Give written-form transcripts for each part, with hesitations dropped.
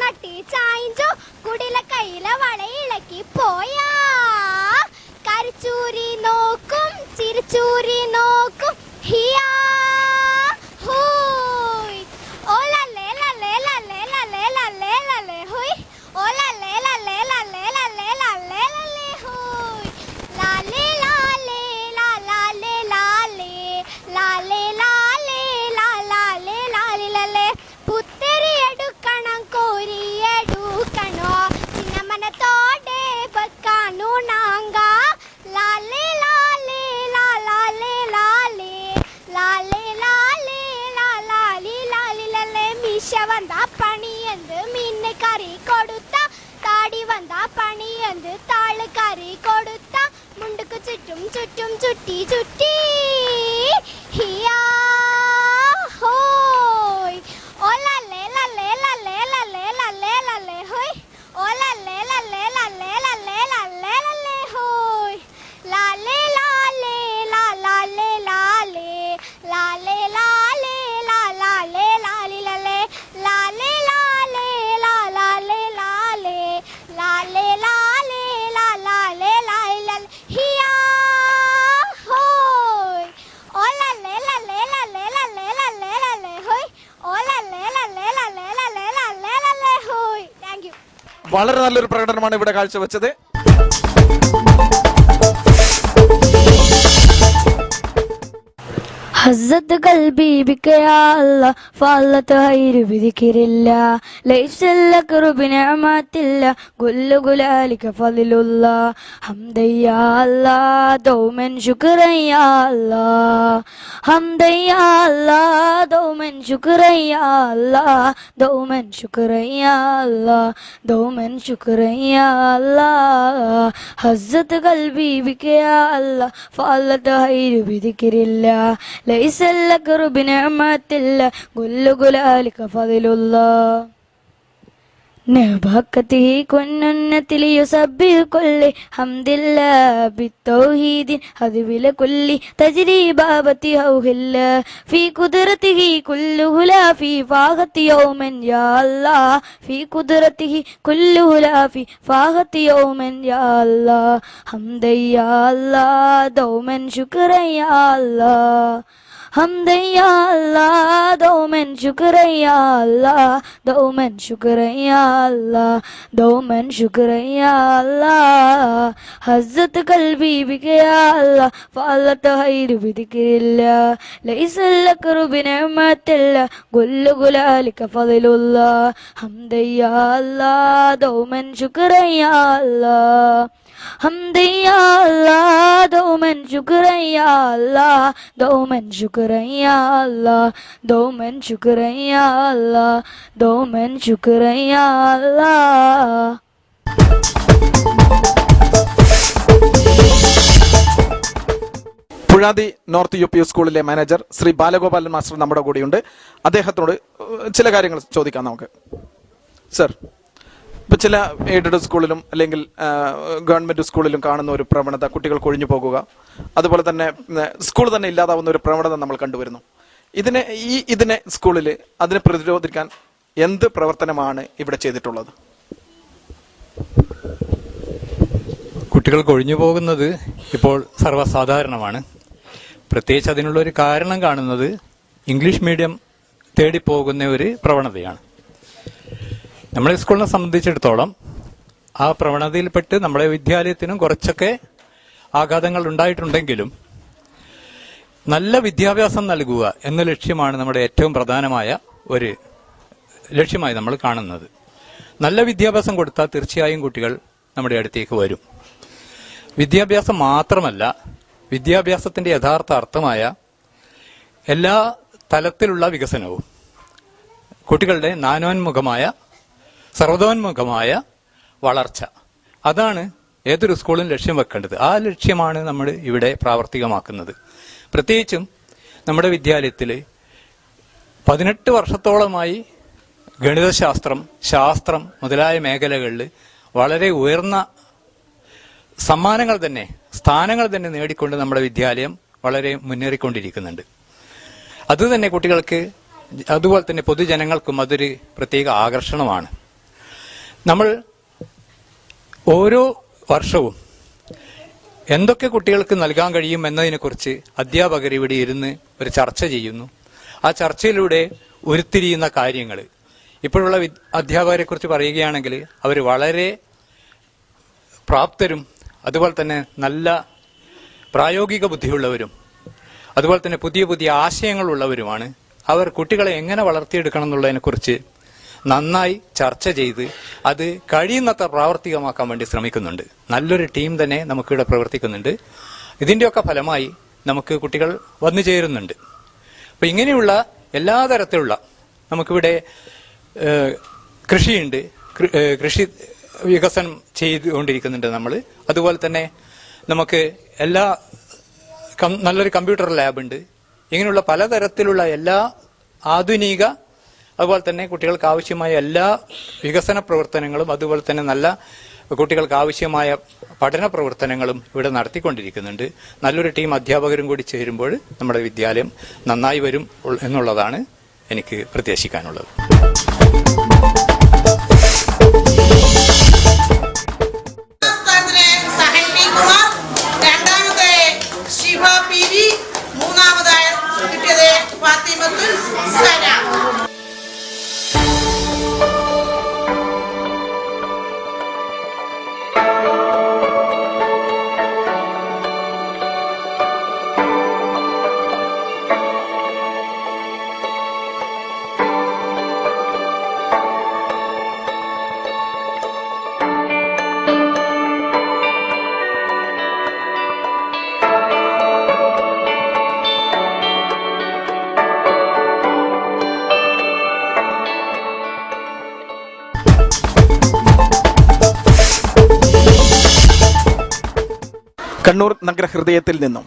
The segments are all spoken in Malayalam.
തട്ടി ചായഞ്ചു കുടില കയ്യിലെ വളയിളക്കി പോയാ കരച്ചൂരി നോക്കും ചിരിച്ചൂരി നോക്കും ഹിയാ ഹൂയ് ഓ ലല്ലേ ലല്ലേ ലല്ലേ ലല്ലേ ലല്ലേ ലല്ലേ ഹൂയ് ഓ ലല്ലേ ലല്ലേ ലല്ലേ ലല്ലേ ലല്ലേ ലല്ലേ ഹൂയ് ലാലേ ലാലേ ലാലേ ലാലേ ലാലേ ലാലേ ലാലേ ലാലേ ലല്ലേ പുത്തരി എടുക്കണം കോരി എടുക്കണോ ചിന്നമനത്തോടെ വെക്കാനു നാങ്ക ലാലേ ലാലേ ലാലേ ലാലേ ലാലേ ലാലേ ലാലേ ലാലേ ലല്ലേ മീശ വന്നാ പണിയെന്ത് മീന് കറി കൊടുത്ത താടി വന്നാ പണിയെന്ത് താള് കറി കൊടുത്ത മുണ്ടുക്ക് ചുറ്റും ചുറ്റും ചുറ്റി ചുറ്റി ഹിയാ ഹോയ് ഓ ലല്ലേ ലല്ലേ ലല്ലേ ലല്ലേ ലല്ലേ ലല്ലേ ഹോയ് ഓ ലല്ലേ ലല്ലേ ലല്ലേ ലല്ലേ ലല്ലേ ലല്ലേ ഹോയ് ലാലേ ലാലേ ലാലേ ലാലേ ലാലേ ലാലേ ലാലേ ലാലേ ലല്ലേ ലാലേ ലാലേ ലാലേ ലാലേ ലാലേ ലാലേ ലാലേ ലാലേ ഹിയാ ഹോയ് ഓ ലല്ലേ ലല്ലേ ലല്ലേ ലല്ലേ ലല്ലേ ലല്ലേ ഹോയ് ഓ ലല്ലേ ലല്ലേ ലല്ലേ ലല്ലേ ലല്ലേ ലല്ലേ ഹോയ്. Thank you. വളരെ നല്ലൊരു പ്രകടനമാണ് ഇവിടെ കാഴ്ചവെച്ചത്. هزت قلبي بك يا الله فالت غير بذكر الله ليس لك رب نعمات الله قل قلالك فضل الله حمدا يا الله دوما شكرا يا الله حمدا يا الله دوما شكرا يا الله دوما شكرا يا الله دوما شكرا يا الله هزت قلبي بك يا الله فالت غير بذكر الله ليس لك رب نعمات الله قل قلالك فضل الله نبكته كننة ليسبح كل حمد الله بالتوحيد هذب لكل تجربة الله في قدرته كله لا في فاقة يوما يا الله في قدرته كله لا في فاقة يوما يا الله حمدا يا الله دوما شكرا يا الله حمدا يا الله دوما شكرا يا الله دوما شكرا يا الله دوما شكرا يا الله هزت قلبي بك يا الله فعلت خير بذكر الله ليس لك رب نعمة الله قل قلالك فضل الله حمدا يا الله دوما شكرا يا الله حمدا يا الله دوما شكرا يا الله دوما شكرا يا الله دوما شكرا يا الله دوما شكرا يا الله. പുഴാതി നോർത്ത് UP സ്കൂളിലെ മാനേജർ ശ്രീ ബാലഗോപാലൻ മാസ്റ്റർ നമ്മുടെ കൂടെയുണ്ട്. അദ്ദേഹത്തോട് ചില കാര്യങ്ങൾ ചോദിക്കാം നമുക്ക്. സർ, ഇപ്പൊ ചില എയ്ഡഡ് സ്കൂളിലും അല്ലെങ്കിൽ ഗവൺമെന്റ് സ്കൂളിലും കാണുന്ന ഒരു പ്രവണത കുട്ടികൾ കൊഴിഞ്ഞു പോകുക, അതുപോലെ തന്നെ സ്കൂൾ തന്നെ ഇല്ലാതാവുന്ന ഒരു പ്രവണത നമ്മൾ കണ്ടുവരുന്നു. ഇതിനെ സ്കൂളിൽ അതിനെ പ്രതിരോധിക്കാൻ എന്ത് പ്രവർത്തനമാണ് ഇവിടെ ചെയ്തിട്ടുള്ളത്? കുട്ടികൾ കൊഴിഞ്ഞു പോകുന്നത് ഇപ്പോൾ സർവ്വസാധാരണമാണ്. പ്രത്യേകിച്ച് അതിനുള്ളൊരു കാരണം കാണുന്നത് ഇംഗ്ലീഷ് മീഡിയം തേടിപ്പോകുന്ന ഒരു പ്രവണതയാണ്. നമ്മളെ സ്കൂളിനെ സംബന്ധിച്ചിടത്തോളം ആ പ്രവണതയിൽപ്പെട്ട് നമ്മളെ വിദ്യാലയത്തിനും കുറച്ചൊക്കെ ആഘാതങ്ങൾ ഉണ്ടായിട്ടുണ്ടെങ്കിലും നല്ല വിദ്യാഭ്യാസം നൽകുക എന്ന ലക്ഷ്യമാണ് നമ്മുടെ ഏറ്റവും പ്രധാനമായ ഒരു ലക്ഷ്യമായി നമ്മൾ കാണുന്നത്. നല്ല വിദ്യാഭ്യാസം കൊടുത്താൽ തീർച്ചയായും കുട്ടികൾ നമ്മുടെ അടുത്തേക്ക് വരും. വിദ്യാഭ്യാസം മാത്രമല്ല, വിദ്യാഭ്യാസത്തിന്റെ യഥാർത്ഥ അർത്ഥമായ എല്ലാ തലത്തിലുള്ള വികസനവും, കുട്ടികളുടെ നാനോന്മുഖമായ സർവതോന്മുഖമായ വളർച്ച, അതാണ് ഏതൊരു സ്കൂളും ലക്ഷ്യം വെക്കേണ്ടത്. ആ ലക്ഷ്യമാണ് നമ്മൾ ഇവിടെ പ്രാവർത്തികമാക്കുന്നത്. പ്രത്യേകിച്ചും നമ്മുടെ വിദ്യാലയത്തിൽ 18 വർഷത്തോളമായി ഗണിതശാസ്ത്രം, ശാസ്ത്രം മുതലായ മേഖലകളിൽ വളരെ ഉയർന്ന സമ്മാനങ്ങൾ തന്നെ, സ്ഥാനങ്ങൾ തന്നെ നേടിക്കൊണ്ട് നമ്മുടെ വിദ്യാലയം വളരെ മുന്നേറിക്കൊണ്ടിരിക്കുന്നുണ്ട്. അതുതന്നെ കുട്ടികൾക്ക്, അതുപോലെ തന്നെ പൊതുജനങ്ങൾക്കും അതൊരു പ്രത്യേക ആകർഷണമാണ്. നമ്മൾ ഓരോ വർഷവും എന്തൊക്കെ കുട്ടികൾക്ക് നൽകാൻ കഴിയും എന്നതിനെക്കുറിച്ച് അധ്യാപകർ ഇവിടെ ഇരുന്ന് ഒരു ചർച്ച ചെയ്യുന്നു. ആ ചർച്ചയിലൂടെ ഉരുത്തിരിയുന്ന കാര്യങ്ങൾ, ഇപ്പോഴുള്ള അധ്യാപകരെ കുറിച്ച് പറയുകയാണെങ്കിൽ അവർ വളരെ പ്രാപ്തരും അതുപോലെ തന്നെ നല്ല പ്രായോഗിക ബുദ്ധിയുള്ളവരും അതുപോലെ തന്നെ പുതിയ പുതിയ ആശയങ്ങളുള്ളവരുമാണ്. അവർ കുട്ടികളെ എങ്ങനെ വളർത്തിയെടുക്കണം എന്നുള്ളതിനെക്കുറിച്ച് നന്നായി ചർച്ച ചെയ്ത് അത് കഴിയുന്നത്ര പ്രാവർത്തികമാക്കാൻ വേണ്ടി ശ്രമിക്കുന്നുണ്ട്. നല്ലൊരു ടീം തന്നെ നമുക്കിവിടെ പ്രവർത്തിക്കുന്നുണ്ട്. ഇതിൻ്റെയൊക്കെ ഫലമായി നമുക്ക് കുട്ടികൾ വന്നു ചേരുന്നുണ്ട്. അപ്പം ഇങ്ങനെയുള്ള എല്ലാ തരത്തിലുള്ള നമുക്കിവിടെ കൃഷിയുണ്ട്, കൃഷി വികസനം ചെയ്തുകൊണ്ടിരിക്കുന്നുണ്ട് നമ്മൾ. അതുപോലെ തന്നെ നമുക്ക് നല്ലൊരു കമ്പ്യൂട്ടർ ലാബുണ്ട്. ഇങ്ങനെയുള്ള പലതരത്തിലുള്ള എല്ലാ ആധുനിക അതുപോലെ തന്നെ കുട്ടികൾക്ക് ആവശ്യമായ എല്ലാ വികസന പ്രവർത്തനങ്ങളും അതുപോലെ തന്നെ നല്ല കുട്ടികൾക്ക് ആവശ്യമായ പഠന പ്രവർത്തനങ്ങളും ഇവിടെ നടത്തിക്കൊണ്ടിരിക്കുന്നുണ്ട്. നല്ലൊരു ടീം അധ്യാപകരും കൂടി ചേരുമ്പോൾ നമ്മുടെ വിദ്യാലയം നന്നായി വരും എന്നുള്ളതാണ് എനിക്ക് പ്രത്യാശിക്കാനുള്ളത്. കണ്ണൂർ നഗരഹൃദയത്തിൽ നിന്നും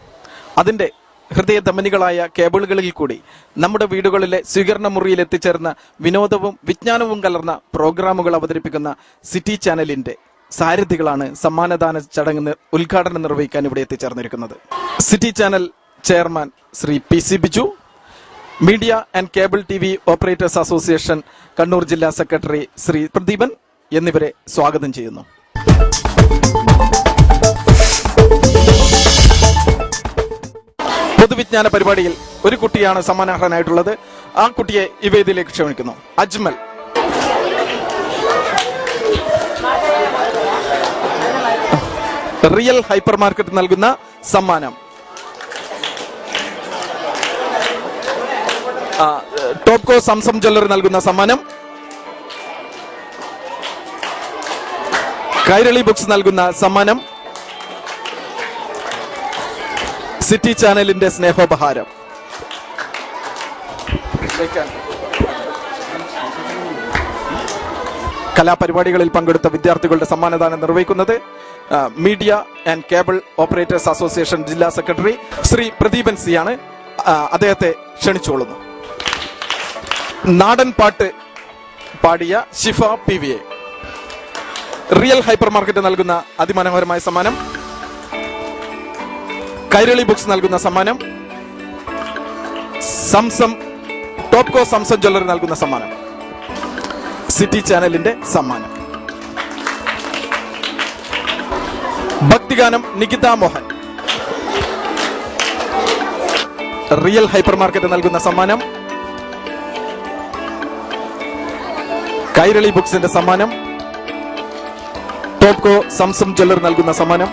അതിന്റെ ഹൃദയ ധമനികളായ കേബിളുകളിൽ കൂടി നമ്മുടെ വീടുകളിലെ സ്വീകരണ മുറിയിൽ എത്തിച്ചേർന്ന വിനോദവും വിജ്ഞാനവും കലർന്ന പ്രോഗ്രാമുകൾ അവതരിപ്പിക്കുന്ന സിറ്റി ചാനലിന്റെ സാരഥികളാണ് സമ്മാനദാന ചടങ്ങ് ഉദ്ഘാടനം നിർവഹിക്കാൻ ഇവിടെ എത്തിച്ചേർന്നിരിക്കുന്നത്. City channel chairman Shri PC Biju, media and cable TV operators association Kannur ജില്ലാ സെക്രട്ടറി ശ്രീ പ്രദീപൻ എന്നിവരെ സ്വാഗതം ചെയ്യുന്നു. പൊതുവിജ്ഞാന പരിപാടിയിൽ ഒരു കുട്ടിയാണ് സമ്മാനാർഹനായിട്ടുള്ളത്. ആ കുട്ടിയെ ഈ വേദിയിലേക്ക് ക്ഷണിക്കുന്നു. അജ്മൽ. റിയൽ ഹൈപ്പർ മാർക്കറ്റ് നൽകുന്ന സമ്മാനം. ടോപ്കോ സംസം ജ്വല്ലറി നൽകുന്ന സമ്മാനം. കൈരളി ബുക്സ് നൽകുന്ന സമ്മാനം. സിറ്റി ചാനലിന്റെ സ്നേഹോപഹാരം. കലാപരിപാടികളിൽ പങ്കെടുത്ത വിദ്യാർത്ഥികളുടെ സമ്മാനദാനം നിർവഹിക്കുന്നത് media and cable operators association ജില്ലാ സെക്രട്ടറി ശ്രീ പ്രദീപൻ സി ആണ്. അദ്ദേഹത്തെ ക്ഷണിച്ചുകൊള്ളുന്നു. നാടൻ പാട്ട് പാടിയ ഷിഫ PVA. റിയൽ ഹൈപ്പർ മാർക്കറ്റ് നൽകുന്ന അതിമനോഹരമായ സമ്മാനം. കൈരളി ബുക്സ് നൽകുന്ന സമ്മാനം. ടോപ്കോ സംസം ജ്വല്ലറി നൽകുന്ന സമ്മാനം. സിറ്റി ചാനലിന്റെ സമ്മാനം. ഭക്തിഗാനം Nikita Mohan. Real hyper market നൽകുന്ന സമ്മാനം. കൈരളി ബുക്സിന്റെ സമ്മാനം. ടോപ്കോ സംസം ജ്വല്ലറി നൽകുന്ന സമ്മാനം.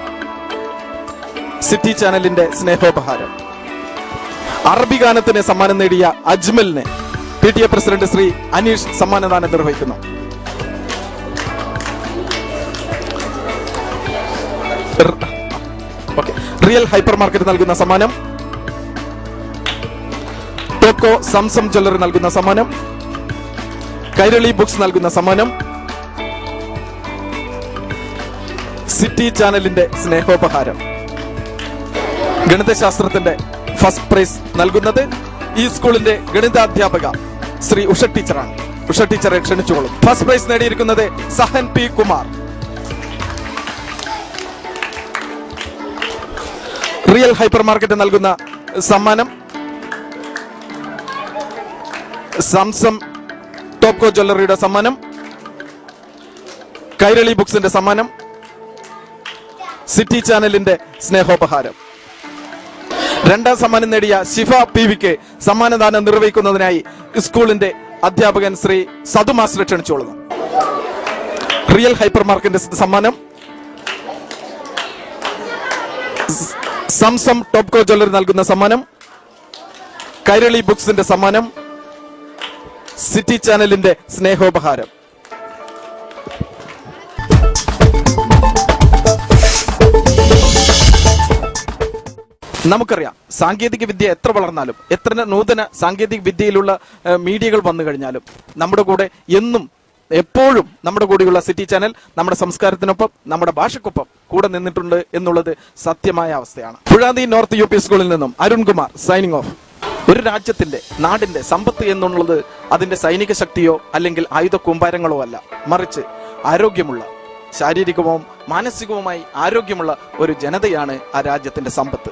സിറ്റി ചാനലിന്റെ സ്നേഹോപഹാരം. അറബി ഗാനത്തിന് സമ്മാനം നേടിയ അജ്മലിന് PTA പ്രസിഡന്റ് ശ്രീ അനീഷ് സമ്മാനദാനം നിർവഹിക്കുന്നു. റിയൽ ഹൈപ്പർ മാർക്കറ്റ് നൽകുന്ന സമ്മാനം. ടോപ്കോ സംസം ജ്വല്ലറി നൽകുന്ന സമ്മാനം. കൈരളി ബുക്സ് നൽകുന്ന സമ്മാനം. സിറ്റി ചാനലിന്റെ സ്നേഹോപഹാരം. ഗണിതശാസ്ത്രത്തിന്റെ ഫസ്റ്റ് പ്രൈസ് നൽകുന്നത് ഈ സ്കൂളിന്റെ ഗണിതാധ്യാപക ശ്രീ ഉഷ ടീച്ചറാണ്. ഉഷ ടീച്ചറെ ക്ഷണിച്ചുകൊള്ളും. ഫസ്റ്റ് പ്രൈസ് നേടിയിരിക്കുന്നത് Sahan P Kumar. Real hyper market നൽകുന്ന സമ്മാനം. സംസം ടോപ്കോ ജ്വല്ലറിയുടെ സമ്മാനം. കൈരളി ബുക്സിന്റെ സമ്മാനം, സിറ്റി ചാനലിന്റെ സ്നേഹോപഹാരം. രണ്ടാം സമ്മാനം നേടിയ ശിഫ PVക്ക് സമ്മാനദാനം നിർവഹിക്കുന്നതിനായി സ്കൂളിന്റെ അധ്യാപകൻ ശ്രീ സദു മാസ്റ്റർ ക്ഷണിച്ചോളുന്നു. റിയൽ ഹൈപ്പർ മാർക്കറ്റിന്റെ സമ്മാനം, സംസം ടോപ്കോ ജ്വല്ലറി നൽകുന്ന സമ്മാനം, കൈരളി ബുക്സിന്റെ സമ്മാനം, സിറ്റി ചാനലിന്റെ സ്നേഹോപഹാരം. നമുക്കറിയാം, സാങ്കേതിക വിദ്യ എത്ര വളർന്നാലും, എത്ര നൂതന സാങ്കേതിക വിദ്യയിലുള്ള മീഡിയകൾ വന്നു കഴിഞ്ഞാലും നമ്മുടെ കൂടെ എന്നും എപ്പോഴും നമ്മുടെ കൂടെയുള്ള സിറ്റി ചാനൽ നമ്മുടെ സംസ്കാരത്തിനൊപ്പം നമ്മുടെ ഭാഷയ്ക്കൊപ്പം കൂടെ നിന്നിട്ടുണ്ട് എന്നുള്ളത് സത്യമായ അവസ്ഥയാണ്. പുഴാതി നോർത്ത് UP സ്കൂളിൽ നിന്നും അരുൺകുമാർ സൈനിങ് ഓഫ്. ഒരു രാജ്യത്തിന്റെ, നാടിന്റെ സമ്പത്ത് എന്നുള്ളത് അതിന്റെ സൈനിക ശക്തിയോ അല്ലെങ്കിൽ ആയുധ കൂമ്പാരങ്ങളോ അല്ല, മറിച്ച് ആരോഗ്യമുള്ള, ശാരീരികവും മാനസികവുമായി ആരോഗ്യമുള്ള ഒരു ജനതയാണ് ആ രാജ്യത്തിന്റെ സമ്പത്ത്.